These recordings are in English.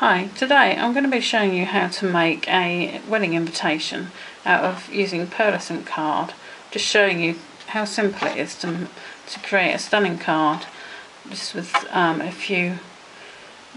Hi, today I'm going to be showing you how to make a wedding invitation out of using pearlesant card. Just showing you how simple it is to create a stunning card just with a few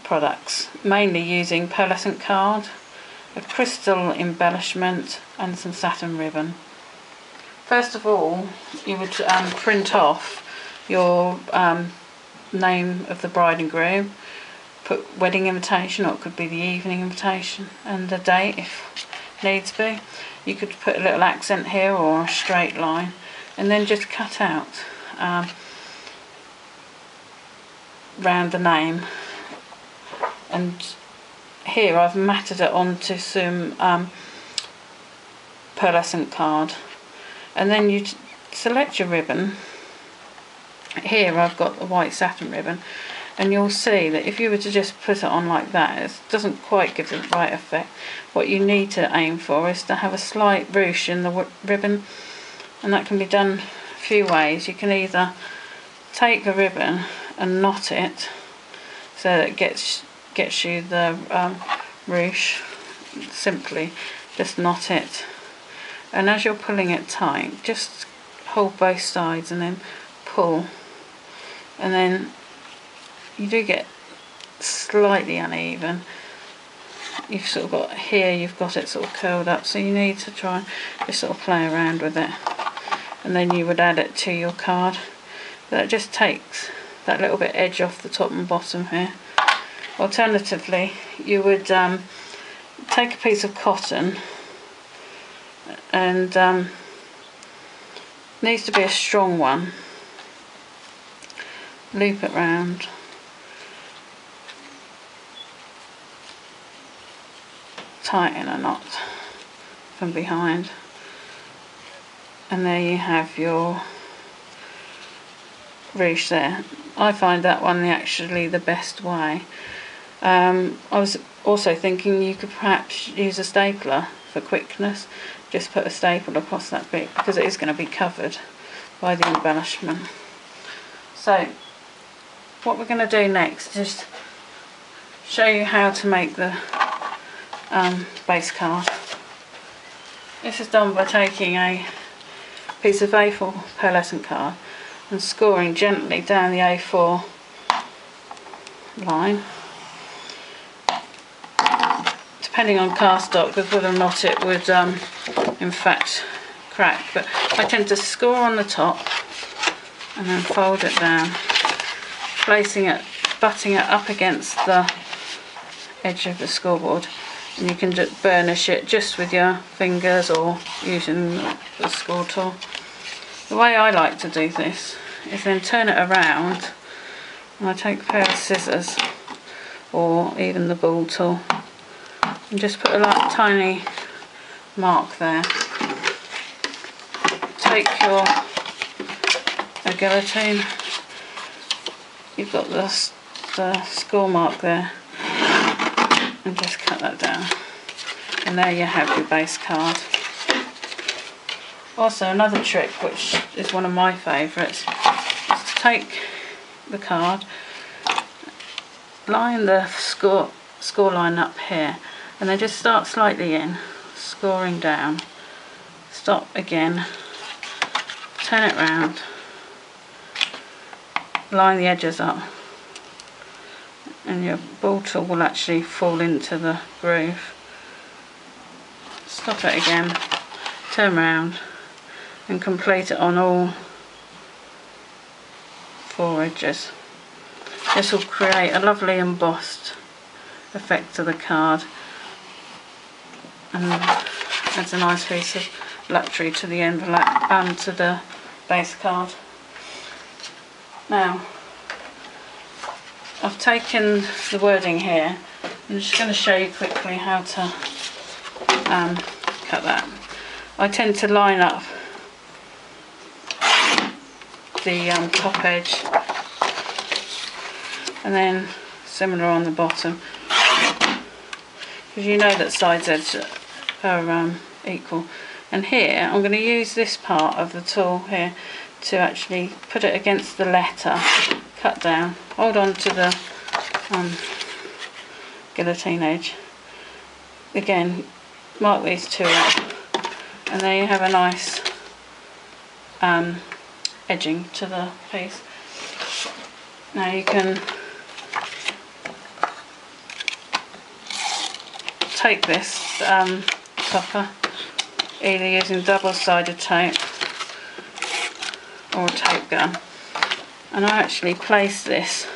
products, mainly using pearlesant card, a crystal embellishment and some satin ribbon. First of all, you would print off your name of the bride and groom, put wedding invitation, or it could be the evening invitation, and the date if needs be. You could put a little accent here or a straight line, and then just cut out round the name. And here I've matted it onto some pearlescent card, and then you select your ribbon. Here I've got the white satin ribbon, and you'll see that if you were to just put it on like that, it doesn't quite give the right effect. What you need to aim for is to have a slight ruche in the ribbon, and that can be done a few ways. You can either take the ribbon and knot it so that it gets you the ruche. Simply just knot it, and as you're pulling it tight, just hold both sides and then pull, and then you do get slightly uneven. You've sort of got here, you've got it sort of curled up, so you need to try and just sort of play around with it, and then you would add it to your card. That just takes that little bit edge off the top and bottom here. Alternatively, you would take a piece of cotton, and needs to be a strong one, loop it round, tighten a knot from behind, and there you have your ruche there. I find that one actually the best way. I was also thinking you could perhaps use a stapler for quickness. Just put a staple across that bit, because it is going to be covered by the embellishment. So what we're going to do next is show you how to make the base card. This is done by taking a piece of A4 pearlescent card and scoring gently down the A4 line. Depending on cardstock, whether or not it would in fact crack, but I tend to score on the top and then fold it down, placing it, butting it up against the edge of the scoreboard, and you can just burnish it just with your fingers or using the score tool. The way I like to do this is then turn it around, and I take a pair of scissors or even the ball tool and just put a tiny mark there. Take your guillotine, you've got the score mark there, and just cut that down, and there you have your base card. Also, another trick, which is one of my favourites, is to take the card, line the score line up here, and then just start slightly in, scoring down, stop again, turn it round, line the edges up, and your ball tool will actually fall into the groove. Stop it again, turn round, and complete it on all four edges. This will create a lovely embossed effect to the card, and adds a nice piece of luxury to the envelope and to the base card. Now, I've taken the wording here. I'm just going to show you quickly how to cut that. I tend to line up the top edge, and then similar on the bottom, because you know that sides edges are equal. And here I'm going to use this part of the tool here to actually put it against the letter, cut down, hold on to the guillotine edge. Again, mark these two up, and there you have a nice edging to the piece. Now you can take this topper either using double-sided tape or a tape gun, and I actually place this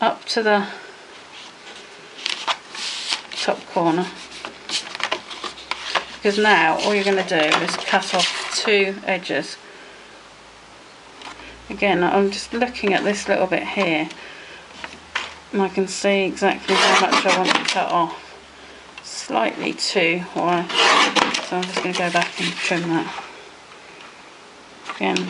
up to the top corner, because now all you're going to do is cut off two edges. Again, I'm just looking at this little bit here and I can see exactly how much I want to cut off. Slightly too wide, so I'm just going to go back and trim that. Again,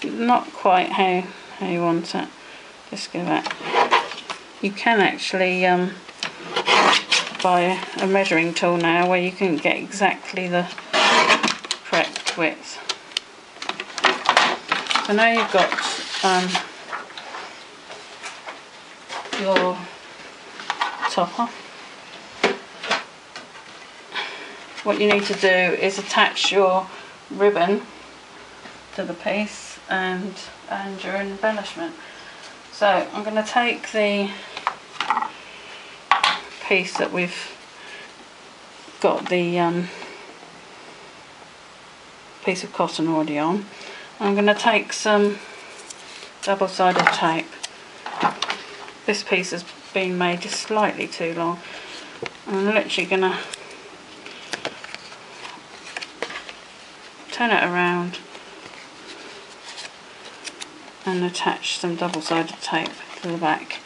not quite how you want it. Just go back. You can actually buy a measuring tool now where you can get exactly the correct width. So now you've got your topper. What you need to do is attach your ribbon to the piece and your embellishment. So I'm going to take the piece that we've got the piece of cotton already on. I'm going to take some double-sided tape. This piece has been made just slightly too long. I'm literally going to turn it around and attach some double-sided tape to the back.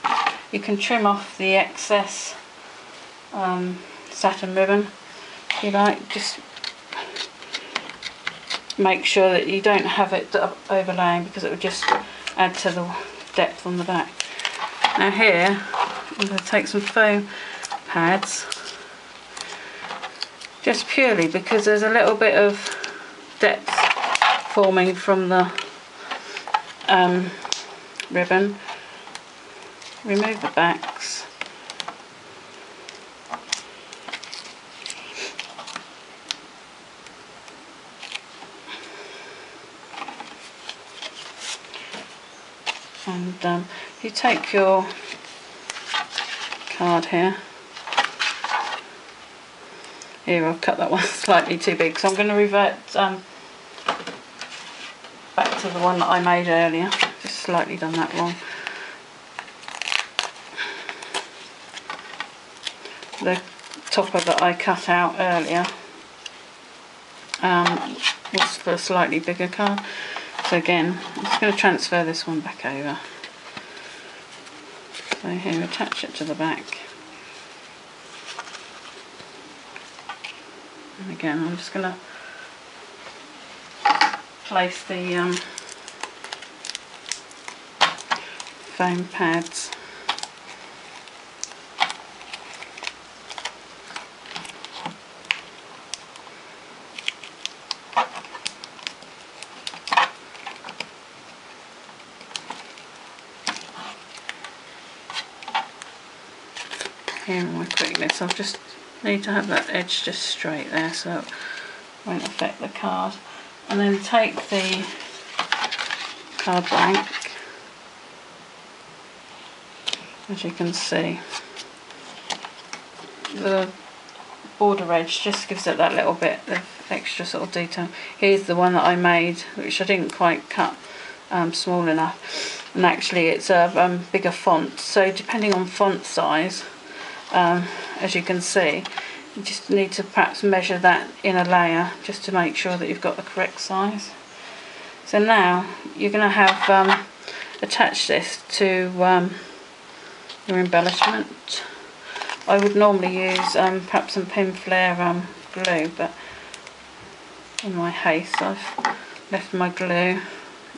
You can trim off the excess satin ribbon if you like. Just make sure that you don't have it overlaying, because it will just add to the depth on the back. Now here I'm going to take some foam pads, just purely because there's a little bit of depth forming from the ribbon. Remove the backs. And if you take your card here, I've cut that one slightly too big, so I'm going to revert back to the one that I made earlier. Just slightly done that wrong. The topper that I cut out earlier was for a slightly bigger card. So again, I'm just going to transfer this one back over. So here, attach it to the back. And again, I'm just going to place the foam pads here in my quickness. I just need to have that edge just straight there so it won't affect the card. And then take the card blank. As you can see, the border edge just gives it that little bit of extra sort of detail. Here's the one that I made, which I didn't quite cut small enough, and actually it's a bigger font, so depending on font size, as you can see, you just need to perhaps measure that in a layer just to make sure that you've got the correct size. So now you're going to have attach this to your embellishment. I would normally use perhaps some pin flare glue, but in my haste I've left my glue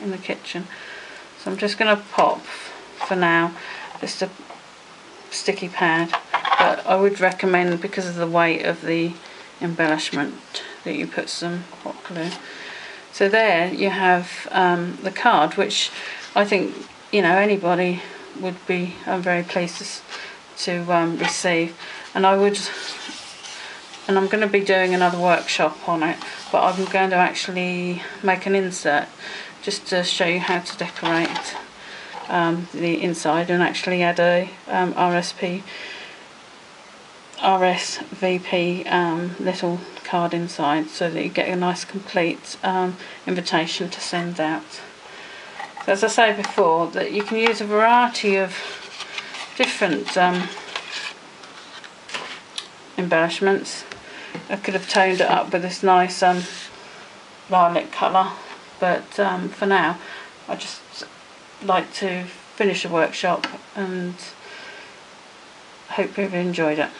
in the kitchen. So I'm just going to pop, for now, just a sticky pad. But I would recommend, because of the weight of the embellishment, that you put some hot glue. So there you have the card, which I think you know, anybody would be very pleased to receive. And I'm going to be doing another workshop on it, but I'm going to actually make an insert just to show you how to decorate the inside, and actually add a RSVP little card inside, so that you get a nice complete invitation to send out. So as I say before, that you can use a variety of different embellishments. I could have toned it up with this nice violet colour, but for now I just like to finish the workshop, and hope you've enjoyed it.